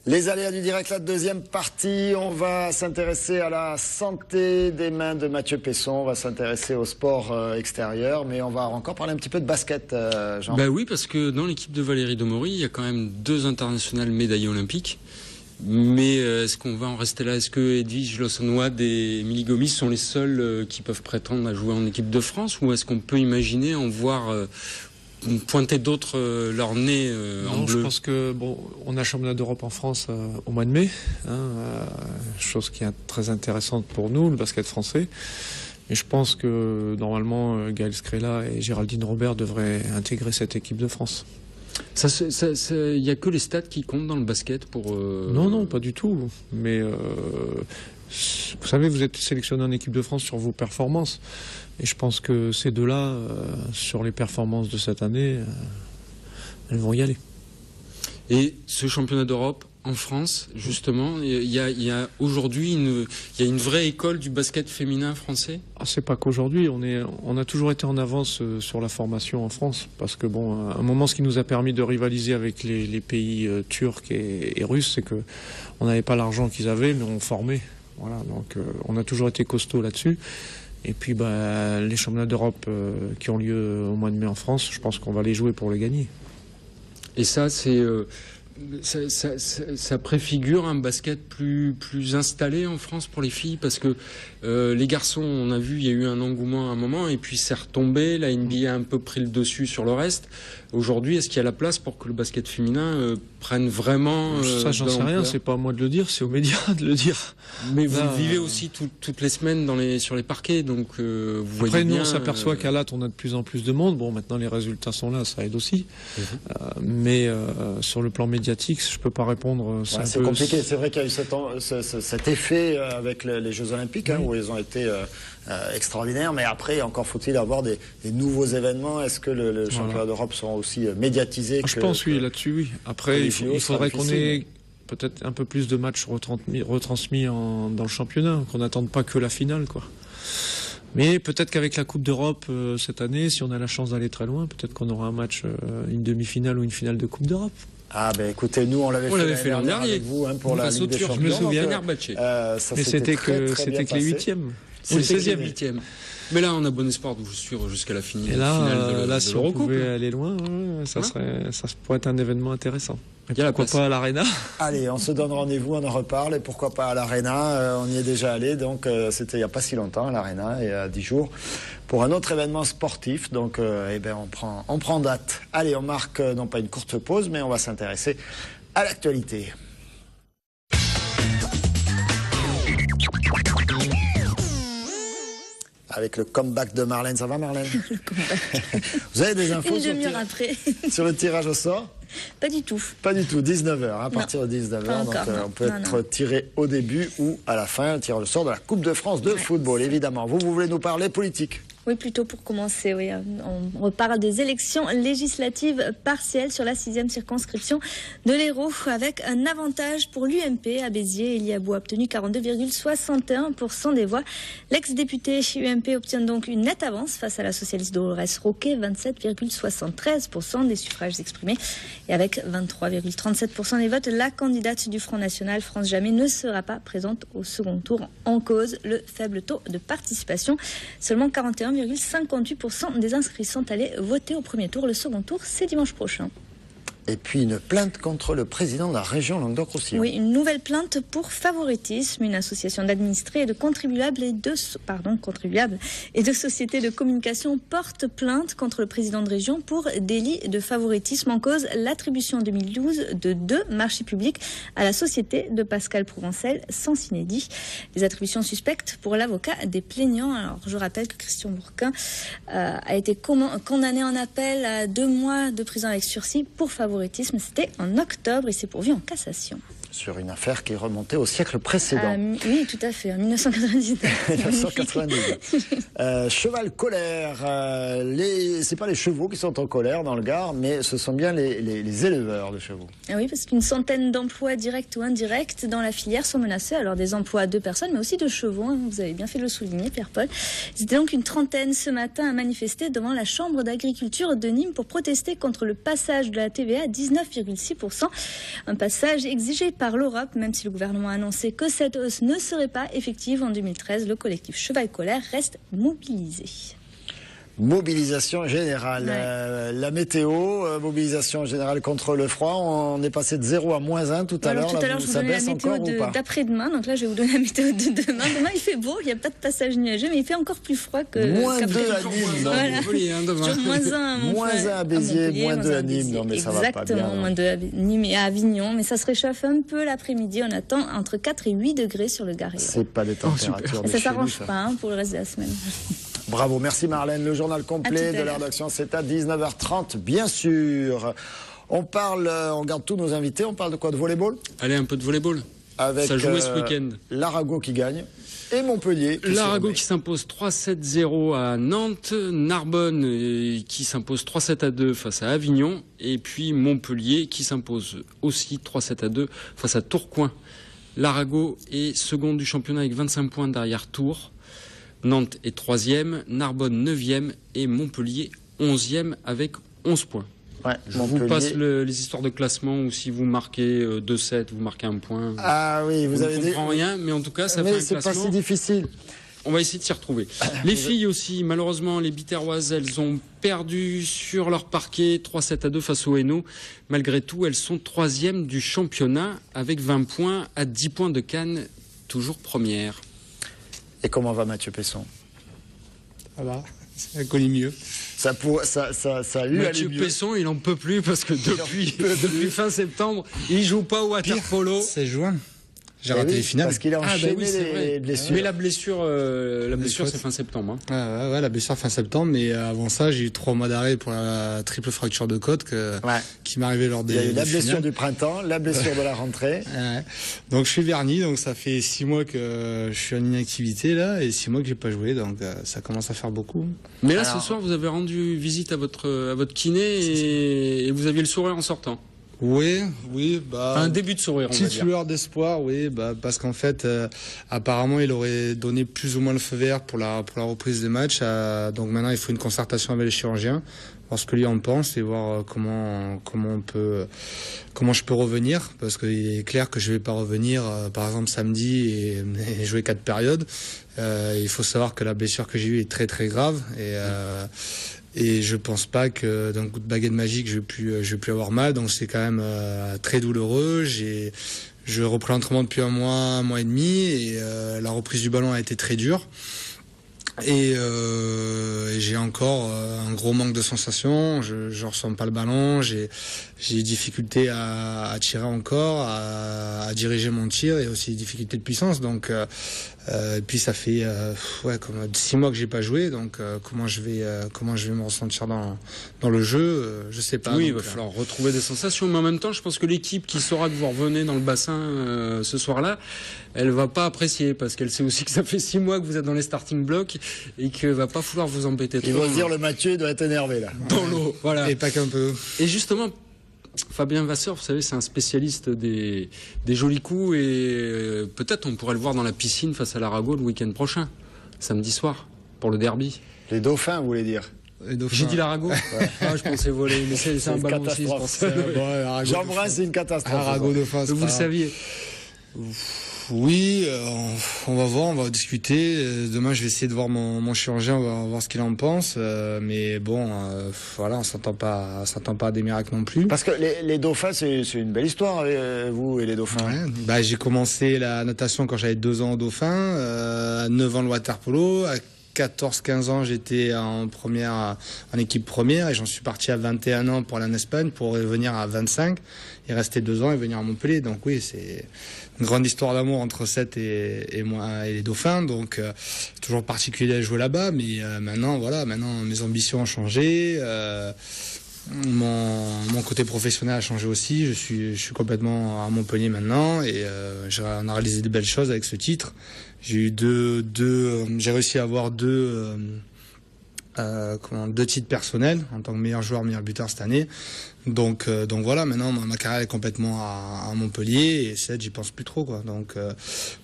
Les aléas du direct, la deuxième partie, on va s'intéresser à la santé des mains de Mathieu Pesson, on va s'intéresser au sport extérieur, mais on va encore parler un petit peu de basket, Jean. Ben oui, parce que dans l'équipe de Valérie Domory, il y a quand même 2 internationales médaillées olympiques. Mais est-ce qu'on va en rester là? Est-ce que Edwige Lawson-Wade et Émilie Gomis sont les seuls qui peuvent prétendre à jouer en équipe de France? Ou est-ce qu'on peut imaginer en voir pointer d'autres leur nez en bleu? Je pense que on a championnat d'Europe en France au mois de mai, chose qui est très intéressante pour nous, le basket français. Et je pense que normalement Gaël Scrella et Géraldine Robert devraient intégrer cette équipe de France. Il n'y a que les stats qui comptent dans le basket pour... Non, pas du tout. Mais vous savez, vous êtes sélectionné en équipe de France sur vos performances. Et je pense que ces deux-là, sur les performances de cette année, elles vont y aller. Et ce championnat d'Europe en France, justement, il y a aujourd'hui une vraie école du basket féminin français? C'est pas qu'aujourd'hui, on a toujours été en avance sur la formation en France, parce que à un moment, ce qui nous a permis de rivaliser avec les pays turcs et russes, c'est que on n'avait pas l'argent qu'ils avaient, mais on formait. Voilà, donc on a toujours été costaud là-dessus. Et puis les championnats d'Europe qui ont lieu au mois de mai en France, je pense qu'on va les jouer pour les gagner. Et ça, ça préfigure un basket plus installé en France pour les filles, parce que les garçons, on a vu, il y a eu un engouement à un moment et puis c'est retombé. La NBA a un peu pris le dessus sur le reste. Aujourd'hui, est-ce qu'il y a la place pour que le basket féminin prenne vraiment ça, j'en sais rien, c'est pas à moi de le dire, c'est aux médias de le dire. Mais vous le vivez aussi toutes les semaines sur les parquets, donc vous voyez bien. Après, nous, on s'aperçoit qu'à Latte, on a de plus en plus de monde. Maintenant, les résultats sont là, ça aide aussi. Mais sur le plan médiatique, je peux pas répondre. C'est compliqué. C'est vrai qu'il y a eu cet effet avec les Jeux Olympiques, où ils ont été extraordinaires. Mais après, encore faut-il avoir des nouveaux événements. Est-ce que le championnat d'Europe sera aussi médiatisé? Je pense, oui, là-dessus, oui. Après, il faudrait qu'on ait peut-être un peu plus de matchs retransmis dans le championnat, qu'on n'attende pas que la finale, quoi. Mais peut-être qu'avec la Coupe d'Europe cette année, si on a la chance d'aller très loin, peut-être qu'on aura un match, une demi-finale ou une finale de Coupe d'Europe. Ah écoutez, nous on l'avait fait l'an dernier avec vous pour la Ligue des Champions. Je me souviens. Mais c'était que les huitièmes. C'est le 16e. Mais là, on a bon espoir de vous suivre jusqu'à la finale. Et là, si on pouvait aller loin, ça pourrait être un événement intéressant. Et pourquoi pas à l'Arena? Allez, on se donne rendez-vous, on en reparle. Et pourquoi pas à l'Arena? On y est déjà allé, donc c'était il n'y a pas si longtemps à l'Arena, il y a 10 jours, pour un autre événement sportif. Donc, on prend date. Allez, on marque non pas une courte pause, mais on va s'intéresser à l'actualité. Avec le comeback de Marlène. Ça va, Marlène? Vous avez des infos sur le tirage au sort? Pas du tout. Pas du tout, 19h, à partir de 19h. Donc on peut être tiré au début ou à la fin, le tirage au sort de la Coupe de France de football, évidemment. Vous voulez nous parler politique? Oui, plutôt pour commencer, oui. On reparle des élections législatives partielles sur la 6e circonscription de l'Hérault, avec un avantage pour l'UMP à Béziers. Eliabou a obtenu 42,61% des voix. L'ex-député UMP obtient donc une nette avance face à la socialiste Dolores Roquet, 27,73% des suffrages exprimés. Et avec 23,37% des votes, la candidate du Front National, France Jamais, ne sera pas présente au second tour. En cause, le faible taux de participation. Seulement 41,58% des inscrits sont allés voter au premier tour. Le second tour, c'est dimanche prochain. Et puis une plainte contre le président de la région Languedoc-Roussillon. Oui, une nouvelle plainte pour favoritisme. Une association d'administrés et de contribuables et de sociétés de communication porte plainte contre le président de région pour délit de favoritisme. En cause, l'attribution en 2012 de 2 marchés publics à la société de Pascal Provencel sans inédit. Les attributions suspectes pour l'avocat des plaignants. Alors, je rappelle que Christian Bourquin a été condamné en appel à 2 mois de prison avec sursis pour favoritisme. C'était en octobre et s'est pourvu en cassation. sur une affaire qui remontait au siècle précédent. Oui, tout à fait, en 1999. 1999. Cheval colère. C'est pas les chevaux qui sont en colère dans le Gard, mais ce sont bien les éleveurs de chevaux. Ah oui, parce qu'une centaine d'emplois directs ou indirects dans la filière sont menacés. Alors des emplois de personnes, mais aussi de chevaux. Hein. Vous avez bien fait de le souligner, Pierre-Paul. Ils étaient donc une trentaine ce matin à manifester devant la Chambre d'agriculture de Nîmes pour protester contre le passage de la TVA à 19,6%. Un passage exigé par l'Europe, même si le gouvernement a annoncé que cette hausse ne serait pas effective en 2013. Le collectif Cheval Colère reste mobilisé. Mobilisation générale. Ouais. La météo, mobilisation générale contre le froid. On est passé de 0 à -1 tout à l'heure. Tout à l'heure, je vous donnais la météo d'après-demain. Donc là, je vais vous donner la météo de demain. Demain, il fait beau, il n'y a pas de passage nuageux, mais il fait encore plus froid que -2 à Nîmes. Voilà. -1 à Béziers, -2 à Nîmes. Non, mais ça va pas bien. Exactement, -2 à Nîmes et à Avignon. Mais ça se réchauffe un peu l'après-midi. On attend entre 4 et 8 degrés sur le Gard. C'est pas des températures. Et ça s'arrange pas pour le reste de la semaine. Bravo, merci Marlène. Le journal complet de l'heure d'action, c'est à 19h30, bien sûr. On garde tous nos invités, on parle de quoi? De volleyball? Allez, un peu de volleyball. Avec ça jouait ce week-end. l'Arago qui gagne et Montpellier. L'Arago qui s'impose 3-7-0 à Nantes, Narbonne qui s'impose 3-7-2 face à Avignon, et puis Montpellier qui s'impose aussi 3-7-2 face à Tourcoing. L'Arago est second du championnat avec 25 points derrière Tours. Nantes est 3e, Narbonne 9e et Montpellier 11e avec 11 points. Ouais, je vous passe les histoires de classement où si vous marquez 2-7, vous marquez un point. Ah oui, vous avez ne comprend rien, mais en tout cas, ça fait un classement. Mais c'est pas si difficile. On va essayer de s'y retrouver. Les filles aussi, malheureusement, les Biterroises, elles ont perdu sur leur parquet 3-7-2 face au Hainaut. Malgré tout, elles sont 3e du championnat avec 20 points à 10 points de Cannes, toujours première. Et comment va Mathieu Pesson? Ça va, ça connaît mieux. Ça a eu Mathieu Pesson, il en peut plus parce que depuis fin septembre, il joue pas au water polo. C'est juin. J'ai raté les finales. Parce qu'il a enchaîné les blessures. Mais la blessure, c'est fin septembre. Hein. Ouais, la blessure fin septembre. Mais avant ça, j'ai eu 3 mois d'arrêt pour la triple fracture de côte qui m'est arrivée lors des. Il y a eu la blessure finales. du printemps, la blessure de la rentrée. Ouais. Donc je suis verni. Donc ça fait 6 mois que je suis en inactivité là et 6 mois que j'ai pas joué. Donc ça commence à faire beaucoup. Mais là, ce soir, vous avez rendu visite à votre kiné et vous aviez le sourire en sortant. Oui, un début de sourire, on va dire. Petite lueur d'espoir, oui, parce qu'en fait, apparemment, il aurait donné plus ou moins le feu vert pour la reprise des matchs. Donc maintenant, il faut une concertation avec les chirurgiens, voir ce que lui en pense et voir comment je peux revenir, parce qu'il est clair que je vais pas revenir, par exemple samedi et jouer 4 périodes. Il faut savoir que la blessure que j'ai eue est très très grave et je pense pas que d'un coup de baguette magique je vais plus avoir mal, donc c'est quand même très douloureux. Je reprends l'entraînement depuis un mois et demi et la reprise du ballon a été très dure. Et j'ai encore un gros manque de sensations, je ressens pas le ballon, j'ai difficulté à tirer encore, à diriger mon tir et aussi difficulté de puissance. Donc et puis ça fait comme 6 mois que j'ai pas joué, donc comment je vais me ressentir dans le jeu, je sais pas. Oui, donc, il va falloir retrouver des sensations, mais en même temps, je pense que l'équipe qui saura que vous revenez dans le bassin ce soir-là, elle va pas apprécier parce qu'elle sait aussi que ça fait 6 mois que vous êtes dans les starting blocks et que va pas falloir vous embêter trop. Ils vont se dire le Mathieu doit être énervé là. Dans l'eau, voilà. Et pas qu'un peu. Et justement, Fabien Vasseur, vous savez, c'est un spécialiste des jolis coups et peut-être on pourrait le voir dans la piscine face à l'Arago le week-end prochain, samedi soir, pour le derby. Les dauphins, vous voulez dire? J'ai dit l'Arago. Je pensais voler, mais c'est un ballon aussi. Jean-Brun, c'est une catastrophe. Arago dauphin, vous le saviez. Oui, on va voir, on va discuter. Demain, je vais essayer de voir mon chirurgien, on va voir ce qu'il en pense. Mais bon, voilà, on s'attend pas à des miracles non plus. Parce que les dauphins, c'est une belle histoire, vous et les dauphins. Ouais. J'ai commencé la natation quand j'avais 2 ans au dauphin, à 9 ans le water polo, à 14-15 ans, j'étais en équipe première et j'en suis parti à 21 ans pour aller en Espagne pour revenir à 25 et rester 2 ans et venir à Montpellier. Donc oui, c'est une grande histoire d'amour entre Sète et moi et les dauphins. Donc toujours particulier à jouer là-bas, mais maintenant mes ambitions ont changé. mon côté professionnel a changé aussi. Je suis complètement à Montpellier maintenant et on a réalisé de belles choses avec ce titre. J'ai eu j'ai réussi à avoir deux titres personnels en tant que meilleur joueur, meilleur buteur cette année. Donc voilà, maintenant ma carrière est complètement à Montpellier et j'y pense plus trop quoi. Donc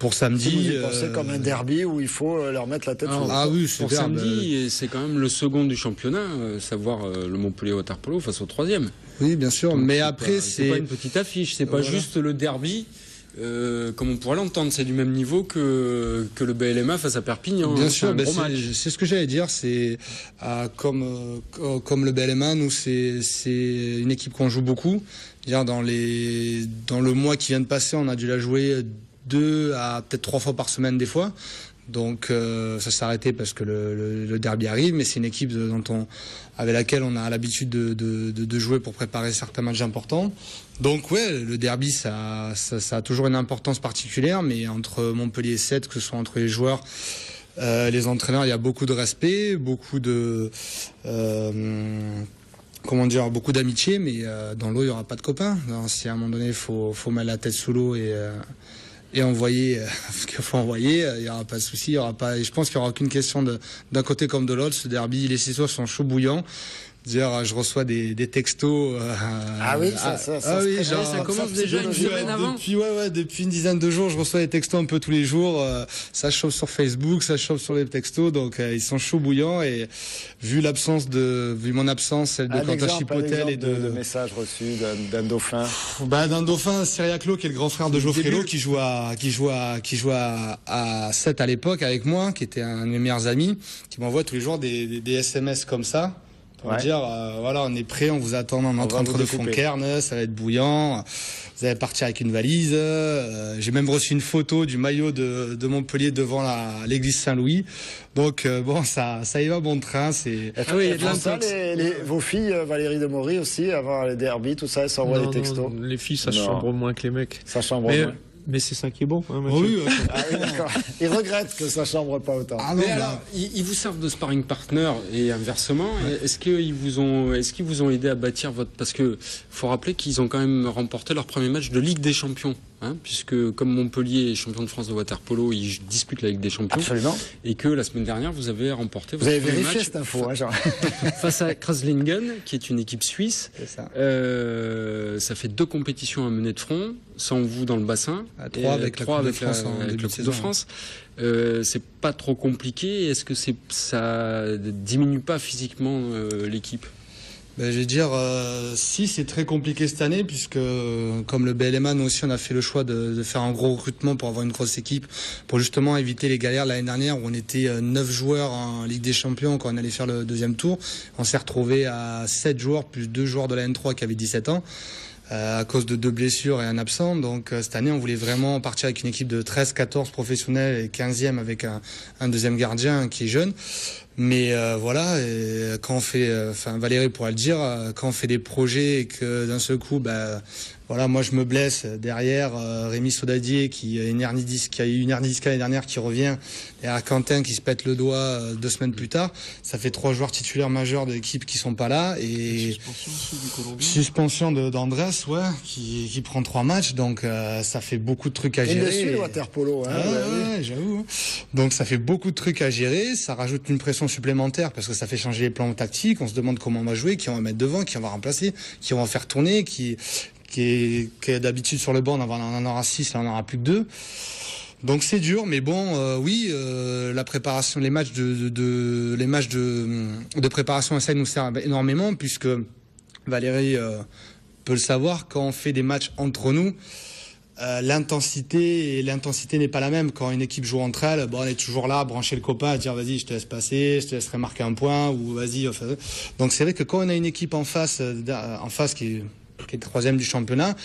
pour samedi, vous y pensez comme un derby où il faut leur mettre la tête sous l'eau. Ah oui, c'est pour samedi, c'est quand même le second du championnat, savoir le Montpellier Water Polo face au 3e. Oui, bien sûr, donc mais après c'est pas une petite affiche, c'est pas juste le derby. Comme on pourrait l'entendre, c'est du même niveau que le BLMA face à Perpignan. Bien sûr, c'est ce que j'allais dire. C'est comme le BLMA, nous c'est une équipe qu'on joue beaucoup. Dans le mois qui vient de passer, on a dû la jouer 2 à peut-être 3 fois par semaine des fois. Donc ça s'est arrêté parce que le derby arrive, mais c'est une équipe avec laquelle on a l'habitude de jouer pour préparer certains matchs importants. Donc ouais, le derby ça a toujours une importance particulière, mais entre Montpellier et Sète, que ce soit entre les joueurs, les entraîneurs, il y a beaucoup de respect, beaucoup beaucoup d'amitié, mais dans l'eau il y aura pas de copains. Alors, si à un moment donné faut mettre la tête sous l'eau et envoyer ce qu'il faut envoyer, il y aura pas de souci, je pense qu'il y aura aucune question d'un côté comme de l'autre. Ce derby, les Cessois sont chauds bouillants. Dire, je reçois des textos. Ah oui, ça commence déjà une semaine avant. Depuis une dizaine de jours, je reçois des textos un peu tous les jours. Ça chauffe sur Facebook, ça chauffe sur les textos, donc ils sont chauds bouillants. Et vu mon absence, celle de Quentin Chipotel et de messages reçus d'un dauphin. D'un dauphin, Cyriaclo, qui est le grand frère de Geoffrey, qui joue à 7 à l'époque avec moi, qui était un de mes meilleurs amis, qui m'envoie tous les jours des SMS comme ça. Pour dire, voilà, on est prêt, on vous attend dans notre entre de Fonquerne, ça va être bouillant, vous allez partir avec une valise. J'ai même reçu une photo du maillot de Montpellier devant l'église Saint-Louis. Donc ça y va bon train. Vos filles, Valérie Demory aussi, avant les derbies, tout ça, elles s'envoient des textos. Les filles, ça chambre moins que les mecs. Ça chambre moins. Mais c'est ça qui est bon. Hein, oui, d'accord. Ils regrettent que ça chambre pas autant. Alors, ils vous servent de sparring partner et inversement. Ouais. Est-ce qu'ils vous ont aidé à bâtir parce que faut rappeler qu'ils ont quand même remporté leur premier match de Ligue des Champions. Puisque comme Montpellier est champion de France de water polo, ils disputent la Ligue des Champions. Absolument. Et que la semaine dernière, vous avez remporté votre premier match. Vous avez vérifié cette info, face à Kreuzlingen, qui est une équipe suisse. C'est ça. Ça fait 2 compétitions à mener de front, sans vous dans le bassin. 3 avec la Coupe de France. C'est pas trop compliqué. Est-ce que ça diminue pas physiquement l'équipe? Je vais dire, si c'est très compliqué cette année, puisque comme le BLMA, nous aussi on a fait le choix de faire un gros recrutement pour avoir une grosse équipe, pour justement éviter les galères. L'année dernière où on était 9 joueurs en Ligue des Champions quand on allait faire le deuxième tour, on s'est retrouvé à 7 joueurs plus 2 joueurs de la N3 qui avaient 17 ans. À cause de 2 blessures et un absent. Donc cette année, on voulait vraiment partir avec une équipe de 13-14 professionnels et 15e avec un deuxième gardien qui est jeune. Mais voilà, et quand on fait, Valérie pourra le dire, quand on fait des projets et que d'un seul coup, voilà, moi je me blesse derrière Rémi Sodadier qui a eu une hernie discale l'année dernière qui revient, derrière Quentin qui se pète le doigt 2 semaines plus tard. Ça fait 3 joueurs titulaires majeurs de l'équipe qui sont pas là et suspension d'Andrés, qui prend 3 matchs, donc ça fait beaucoup de trucs à gérer. Il suit le water polo, ouais, j'avoue. Donc ça fait beaucoup de trucs à gérer, ça rajoute une pression supplémentaire parce que ça fait changer les plans tactiques. On se demande comment on va jouer, qui on va mettre devant, qui on va remplacer, qui on va faire tourner, qui est d'habitude sur le banc, on en aura 6, là on en aura plus que 2. Donc c'est dur, mais bon, la préparation, les matchs de préparation, ça nous sert énormément puisque Valérie peut le savoir, quand on fait des matchs entre nous, l'intensité n'est pas la même. Quand une équipe joue entre elles, on est toujours là, brancher le copain, à dire vas-y, je te laisse passer, je te laisserai marquer un point, ou vas-y. Donc c'est vrai que quand on a une équipe en face qui est le 3e du championnat,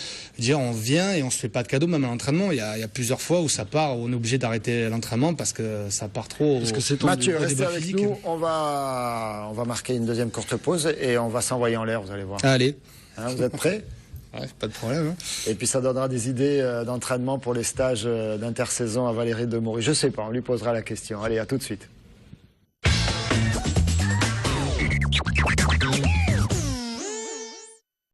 on vient et on se fait pas de cadeau même à l'entraînement. Il y a plusieurs fois où ça part, où on est obligé d'arrêter l'entraînement parce que ça part trop. Parce que c'est Mathieu, restez avec nous. On va marquer une deuxième courte pause et on va s'envoyer en l'air, vous allez voir. Allez. Vous êtes prêts? Ouais, pas de problème. Et puis ça donnera des idées d'entraînement pour les stages d'intersaison à Valérie Demory. Je sais pas, on lui posera la question. Allez, à tout de suite.